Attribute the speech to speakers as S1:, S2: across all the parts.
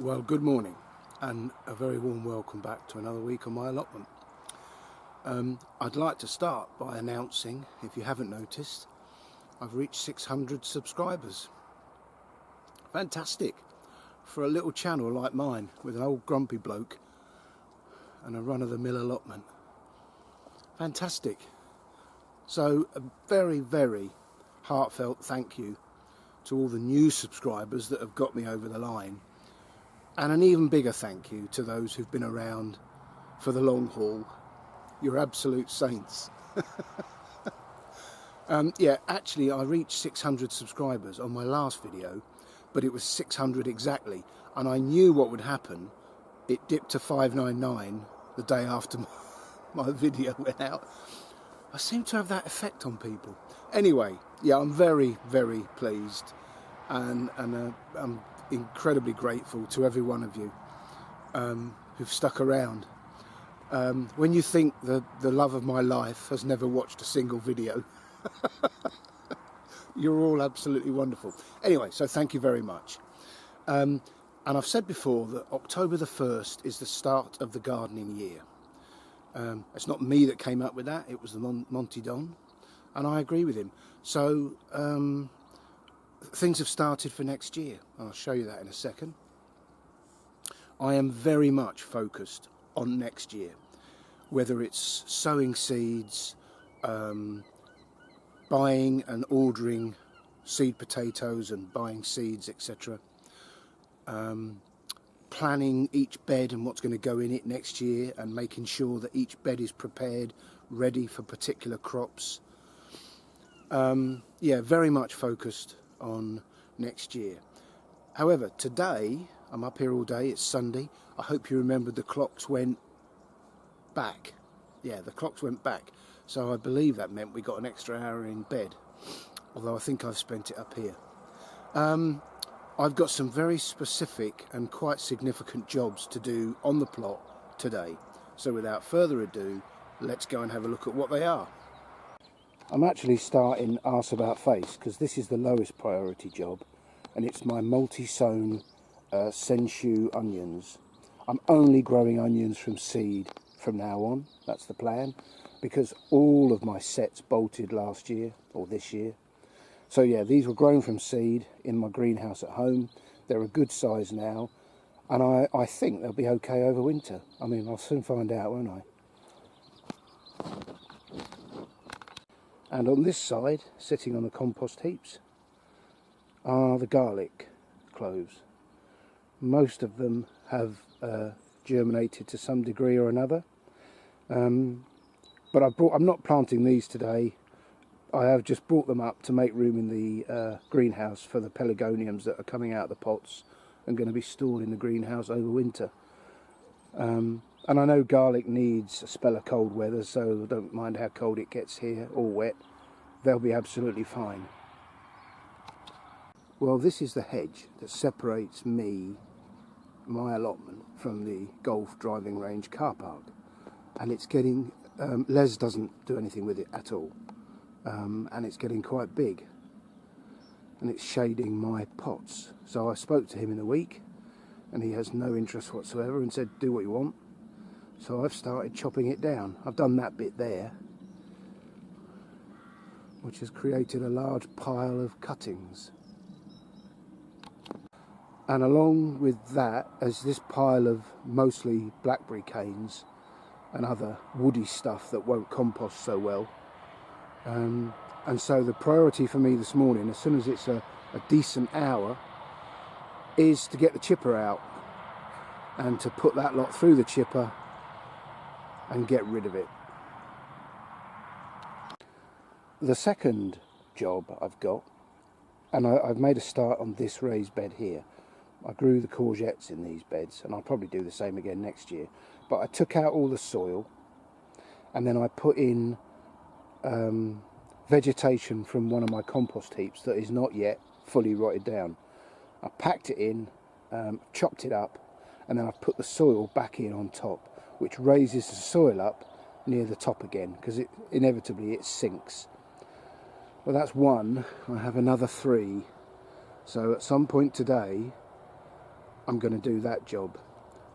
S1: Well, good morning and a very warm welcome back to another week on my allotment. I'd like to start by announcing, if you haven't noticed, I've reached 600 subscribers. Fantastic for a little channel like mine with an old grumpy bloke and a run-of-the-mill allotment. Fantastic. So a very, very heartfelt thank you to all the new subscribers that have got me over the line. And an even bigger thank you to those who've been around for the long haul. You're absolute saints. Yeah, actually I reached 600 subscribers on my last video, but it was 600 exactly. And I knew what would happen. It dipped to 599 the day after my video went out. I seem to have that effect on people. Anyway, yeah, I'm very, very pleased. And I'm incredibly grateful to every one of you who've stuck around. When you think the love of my life has never watched a single video, you're all absolutely wonderful. Anyway, so thank you very much. And I've said before that October the 1st is the start of the gardening year. It's not me that came up with that, it was the Monty Don, and I agree with him. So things have started for next year. I'll show you that in a second. I am very much focused on next year, whether it's sowing seeds, buying and ordering seed potatoes and buying seeds, etc. Planning each bed and what's going to go in it next year and making sure that each bed is prepared, ready for particular crops. Yeah, very much focused on next year. However, today, I'm up here all day, it's Sunday. I hope you remembered the clocks went back. Yeah, the clocks went back. So I believe that meant we got an extra hour in bed, although I think I've spent it up here. I've got some very specific and quite significant jobs to do on the plot today. So without further ado, let's go and have a look at what they are. I'm actually starting arse about face because this is the lowest priority job, and it's my multi-sown sensu onions. I'm only growing onions from seed from now on, that's the plan, because all of my sets bolted last year or this year. So yeah, these were grown from seed in my greenhouse at home. They're a good size now, and I think they'll be okay over winter. I mean, I'll soon find out, won't I? And on this side, sitting on the compost heaps, are the garlic cloves. Most of them have germinated to some degree or another, but I'm not planting these today. I have just brought them up to make room in the greenhouse for the pelargoniums that are coming out of the pots and going to be stored in the greenhouse over winter. And I know garlic needs a spell of cold weather, so I don't mind how cold it gets here or wet. They'll be absolutely fine. Well, this is the hedge that separates my allotment, from the golf driving range car park. And it's getting, Les doesn't do anything with it at all. And it's getting quite big. And it's shading my pots. So I spoke to him in a week, and he has no interest whatsoever and said, do what you want. So I've started chopping it down. I've done that bit there, which has created a large pile of cuttings. And along with that, as this pile of mostly blackberry canes and other woody stuff that won't compost so well. And so the priority for me this morning, as soon as it's a decent hour, is to get the chipper out and to put that lot through the chipper and get rid of it. The second job I've got, and I've made a start on this raised bed here. I grew the courgettes in these beds, and I'll probably do the same again next year. But I took out all the soil, and then I put in vegetation from one of my compost heaps that is not yet fully rotted down. I packed it in, chopped it up, and then I've put the soil back in on top, which raises the soil up near the top again, because inevitably it sinks. Well, that's one. I have another 3. So at some point today I'm going to do that job.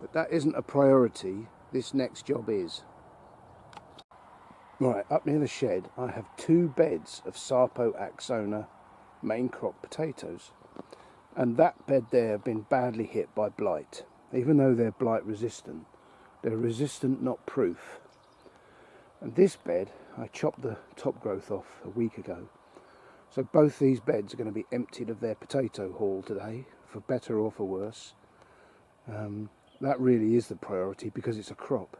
S1: But that isn't a priority. This next job is. Right, up near the shed I have 2 beds of Sarpo Axona main crop potatoes. And that bed there have been badly hit by blight. Even though they're blight resistant, they're resistant, not proof. And this bed, I chopped the top growth off a week ago. So both these beds are going to be emptied of their potato haul today, for better or for worse. That really is the priority because it's a crop.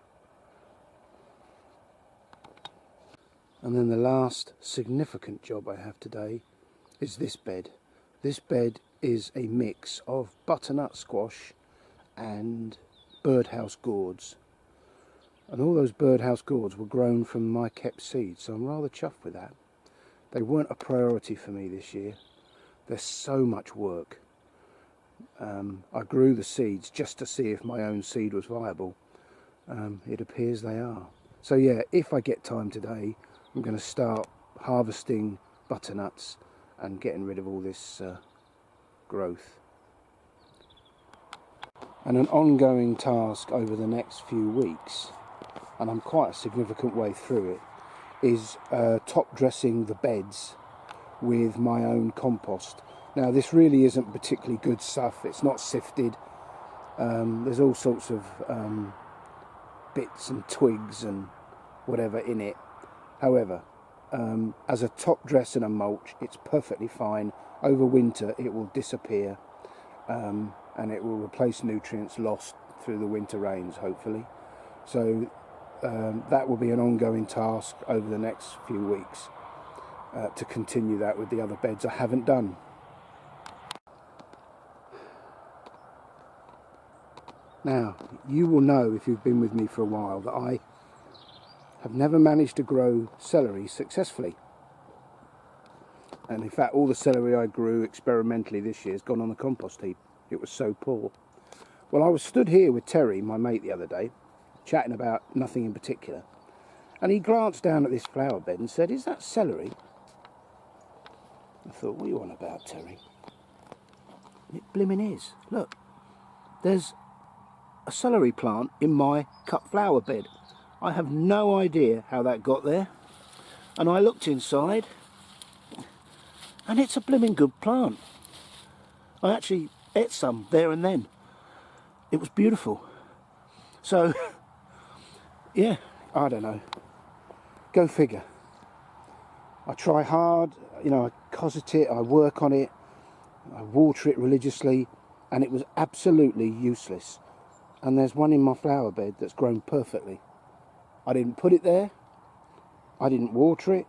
S1: And then the last significant job I have today is this bed. This bed is a mix of butternut squash and birdhouse gourds. And all those birdhouse gourds were grown from my kept seeds, so I'm rather chuffed with that. They weren't a priority for me this year. There's so much work. I grew the seeds just to see if my own seed was viable. It appears they are. So yeah, if I get time today, I'm going to start harvesting butternuts and getting rid of all this growth. And an ongoing task over the next few weeks, and I'm quite a significant way through it, is top dressing the beds with my own compost. Now this really isn't particularly good stuff, it's not sifted, there's all sorts of bits and twigs and whatever in it. However, as a top dress and a mulch, it's perfectly fine. Over winter it will disappear, and it will replace nutrients lost through the winter rains, hopefully. So that will be an ongoing task over the next few weeks, to continue that with the other beds I haven't done. Now, you will know if you've been with me for a while that I have never managed to grow celery successfully. And in fact, all the celery I grew experimentally this year has gone on the compost heap. It was so poor. Well, I was stood here with Terry, my mate, the other day, chatting about nothing in particular. And he glanced down at this flower bed and said, "Is that celery?" I thought, what are you on about, Terry? It blimmin' is. Look, there's a celery plant in my cut flower bed. I have no idea how that got there. And I looked inside, and it's a blimmin' good plant. I actually ate some there and then. It was beautiful. So, yeah, I don't know. Go figure. I try hard, you know, I cosset it, I work on it, I water it religiously, and it was absolutely useless. And there's one in my flower bed that's grown perfectly. I didn't put it there, I didn't water it,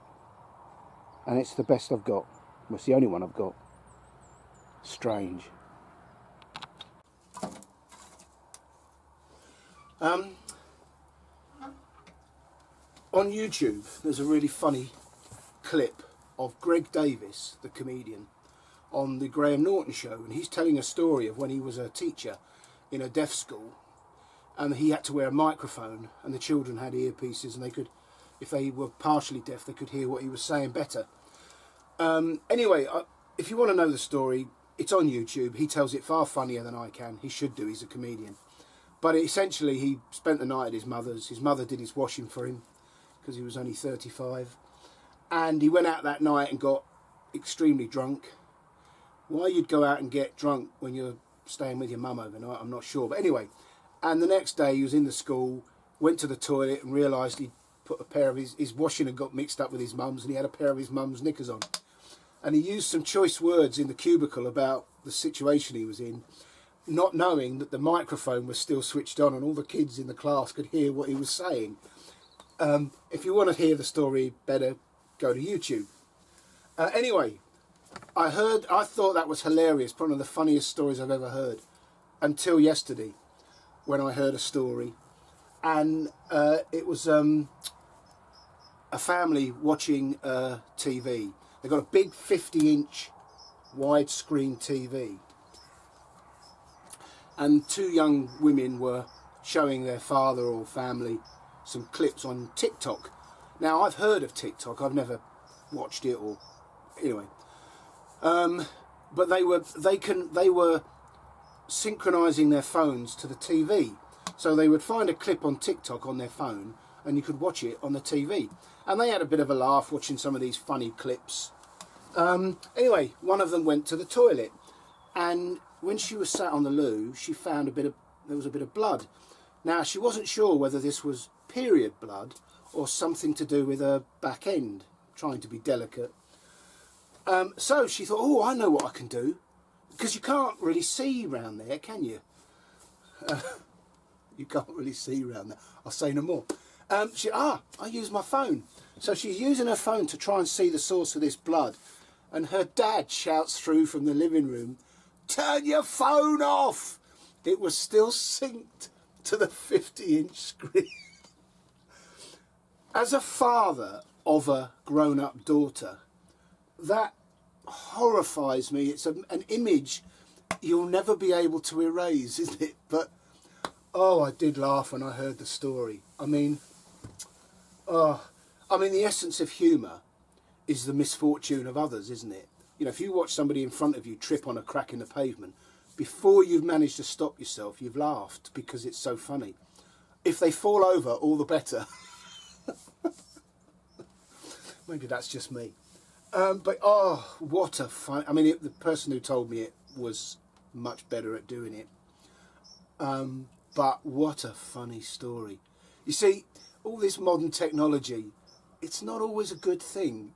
S1: and it's the best I've got. Well, it's the only one I've got. Strange. On YouTube, there's a really funny clip of Greg Davis, the comedian, on the Graham Norton show, and he's telling a story of when he was a teacher in a deaf school, and he had to wear a microphone, and the children had earpieces, and they could, if they were partially deaf, they could hear what he was saying better. Anyway, if you want to know the story, it's on YouTube. He tells it far funnier than I can. He should do, he's a comedian. But essentially, he spent the night at his mother's. His mother did his washing for him, because he was only 35. And he went out that night and got extremely drunk. Why you'd go out and get drunk when you're staying with your mum overnight, I'm not sure. But anyway, and the next day he was in the school, went to the toilet and realised he'd put a pair of his washing had got mixed up with his mum's, and he had a pair of his mum's knickers on. And he used some choice words in the cubicle about the situation he was in, not knowing that the microphone was still switched on and all the kids in the class could hear what he was saying. If you want to hear the story better, go to YouTube. Anyway, I thought that was hilarious, probably one of the funniest stories I've ever heard, until yesterday, when I heard a story, and it was a family watching TV. They got a big 50-inch widescreen TV, and 2 young women were showing their father or family some clips on TikTok. Now, I've heard of TikTok, I've never watched it, or anyway, but they were synchronizing their phones to the TV. So they would find a clip on TikTok on their phone and you could watch it on the TV. And they had a bit of a laugh watching some of these funny clips. Anyway, one of them went to the toilet, and when she was sat on the loo, she found there was a bit of blood. Now, she wasn't sure whether this was period blood or something to do with her back end, trying to be delicate. So she thought, oh, I know what I can do, because you can't really see round there, can you? You can't really see round there. I'll say no more. I use my phone. So she's using her phone to try and see the source of this blood. And her dad shouts through from the living room, "Turn your phone off!" It was still synced to the 50-inch screen. As a father of a grown-up daughter, that horrifies me. It's an image you'll never be able to erase, isn't it? But, oh, I did laugh when I heard the story. I mean, the essence of humour is the misfortune of others, isn't it? You know, if you watch somebody in front of you trip on a crack in the pavement, before you've managed to stop yourself, you've laughed because it's so funny. If they fall over, all the better. Maybe that's just me. But, oh, what a fun... I mean, the person who told me it was much better at doing it. But what a funny story. You see, all this modern technology, it's not always a good thing.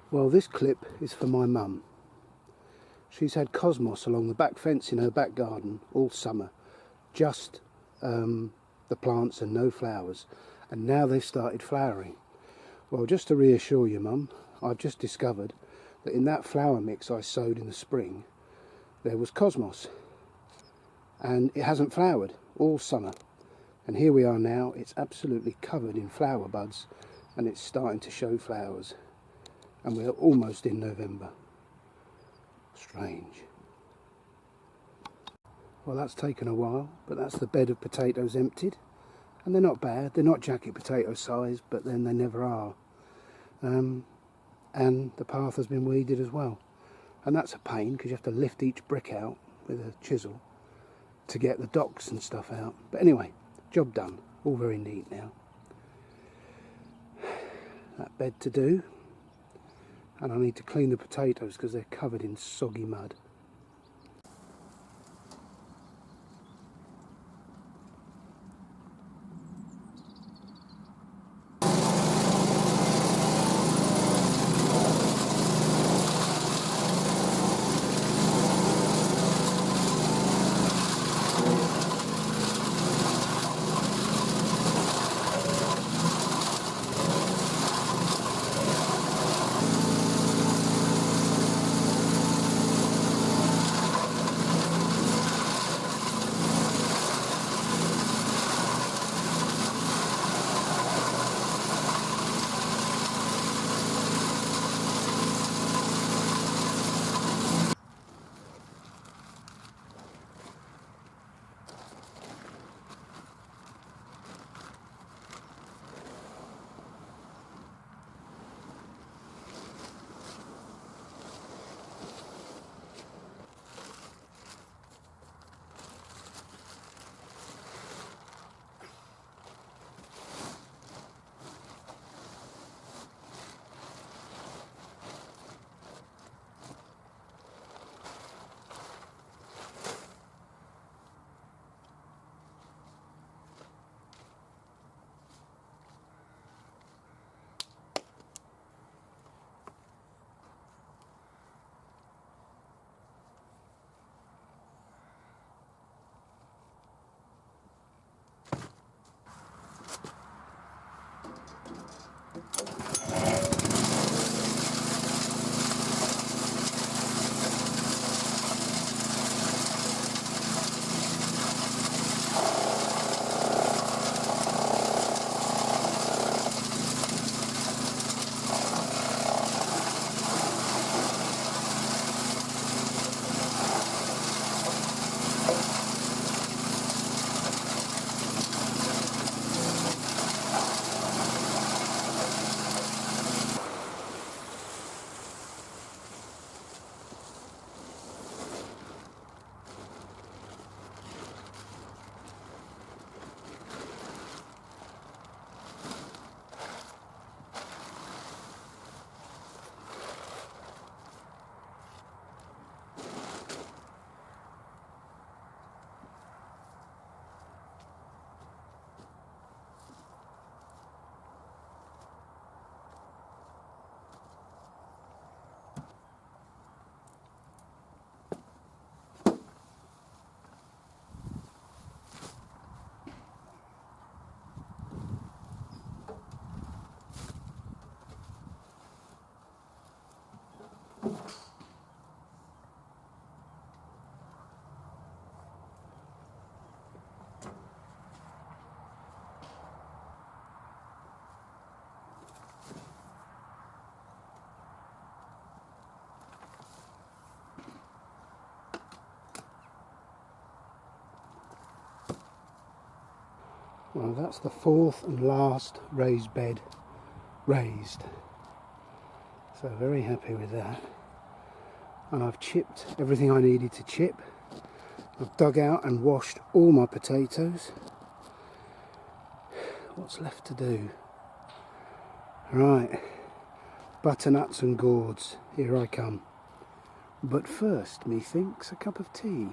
S1: Well, this clip is for my mum. She's had cosmos along the back fence in her back garden all summer. Just the plants and no flowers. And now they've started flowering. Well, just to reassure you, Mum, I've just discovered that in that flower mix I sowed in the spring, there was cosmos. And it hasn't flowered all summer. And here we are now, it's absolutely covered in flower buds and it's starting to show flowers. And we're almost in November. Strange. Well, that's taken a while, but that's the bed of potatoes emptied. And they're not bad. They're not jacket potato size, but then they never are. And the path has been weeded as well. And that's a pain, because you have to lift each brick out with a chisel to get the docks and stuff out. But anyway, job done. All very neat now. That bed to do. And I need to clean the potatoes because they're covered in soggy mud. Well, that's the fourth and last raised bed raised. So very happy with that. And I've chipped everything I needed to chip. I've dug out and washed all my potatoes. What's left to do? Right, butternuts and gourds, here I come. But first, methinks, a cup of tea.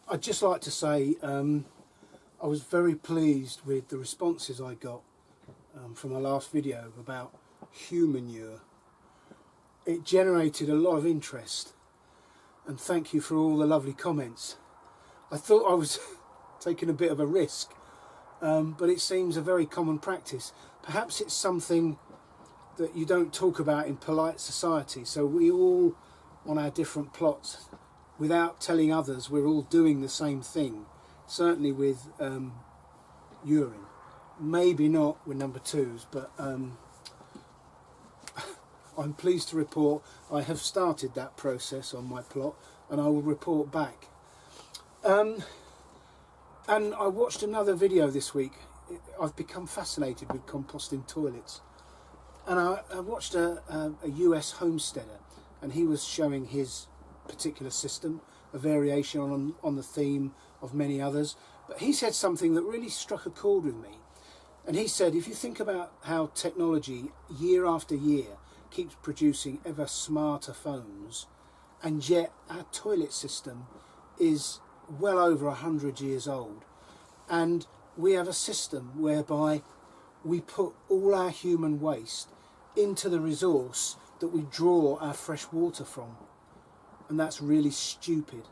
S1: I'd just like to say I was very pleased with the responses I got from my last video about human manure. It generated a lot of interest, and thank you for all the lovely comments. I thought I was taking a bit of a risk, but it seems a very common practice. Perhaps it's something that you don't talk about in polite society, so we all, on our different plots, without telling others, we're all doing the same thing. Certainly with urine. Maybe not with number twos, but I'm pleased to report I have started that process on my plot, and I will report back. And I watched another video this week. I've become fascinated with composting toilets, and I watched a US homesteader, and he was showing his particular system, a variation on the theme of many others, but he said something that really struck a chord with me. And he said, if you think about how technology year after year keeps producing ever smarter phones, and yet our toilet system is well over 100 years old, and we have a system whereby we put all our human waste into the resource that we draw our fresh water from. And that's really stupid.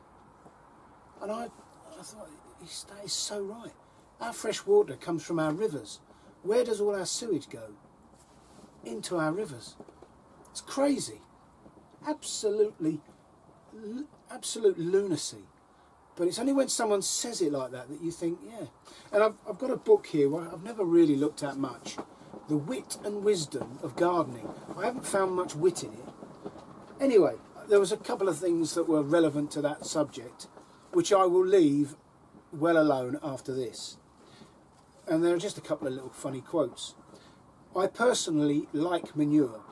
S1: And I thought, that is so right. Our fresh water comes from our rivers. Where does all our sewage go? Into our rivers. It's crazy. Absolute lunacy. But it's only when someone says it like that that you think, yeah. And I've got a book here where I've never really looked at much. The Wit and Wisdom of Gardening. I haven't found much wit in it. Anyway, there was a couple of things that were relevant to that subject, which I will leave well alone after this. And there are just a couple of little funny quotes. I personally like manure.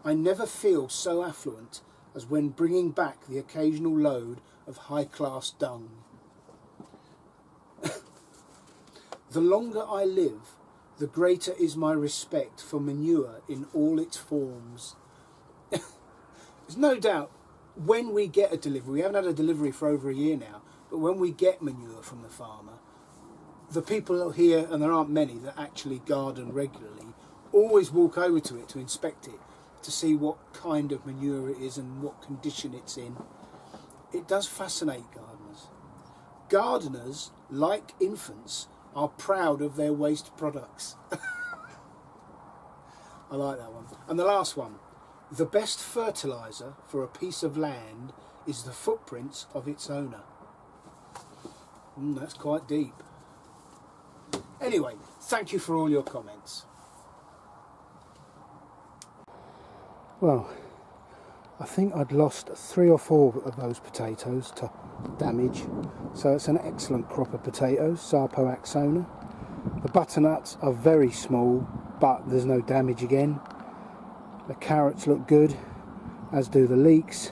S1: I never feel so affluent as when bringing back the occasional load of high-class dung. The longer I live, the greater is my respect for manure in all its forms. There's no doubt when we get a delivery, we haven't had a delivery for over a year now, but when we get manure from the farmer, the people here, and there aren't many that actually garden regularly, always walk over to it to inspect it, to see what kind of manure it is and what condition it's in. It does fascinate gardeners. Gardeners, like infants, are proud of their waste products. I like that one. And the last one. The best fertiliser for a piece of land is the footprints of its owner. That's quite deep. Anyway, thank you for all your comments. Well, I think I'd lost 3 or 4 of those potatoes to damage, so it's an excellent crop of potatoes, Sarpoaxona. The butternuts are very small, but there's no damage again. The carrots look good, as do the leeks,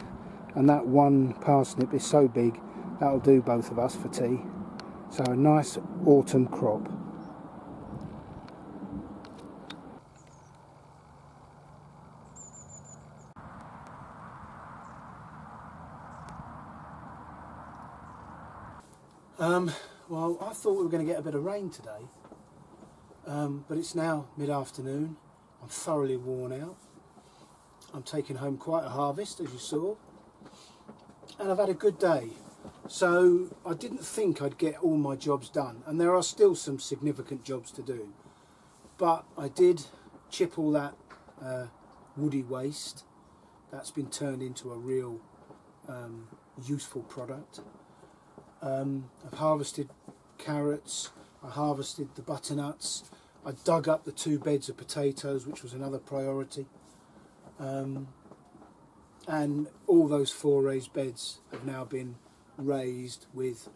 S1: and that one parsnip is so big that'll do both of us for tea. So a nice autumn crop. Well, I thought we were going to get a bit of rain today, but it's now mid-afternoon. I'm thoroughly worn out. I'm taking home quite a harvest, as you saw, and I've had a good day. So I didn't think I'd get all my jobs done, and there are still some significant jobs to do, but I did chip all that woody waste. That's been turned into a real useful product. I've harvested carrots, I harvested the butternuts, I dug up the 2 beds of potatoes, which was another priority, and all those 4 raised beds have now been raised with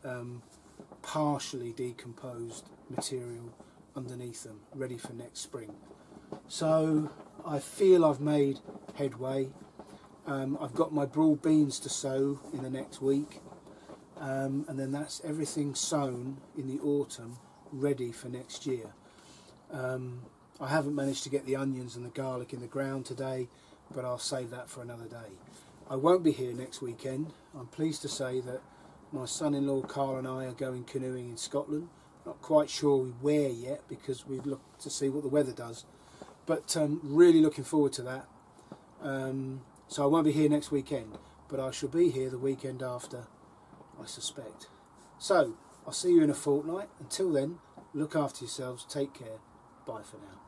S1: partially decomposed material underneath them, ready for next spring. So I feel I've made headway. I've got my broad beans to sow in the next week. And then that's everything sown in the autumn, ready for next year. I haven't managed to get the onions and the garlic in the ground today, but I'll save that for another day. I won't be here next weekend. I'm pleased to say that my son-in-law Carl and I are going canoeing in Scotland. Not quite sure where yet, because we've looked to see what the weather does, but really looking forward to that. So I won't be here next weekend, but I shall be here the weekend after, I suspect. So I'll see you in a fortnight. Until then, look after yourselves, take care, bye for now.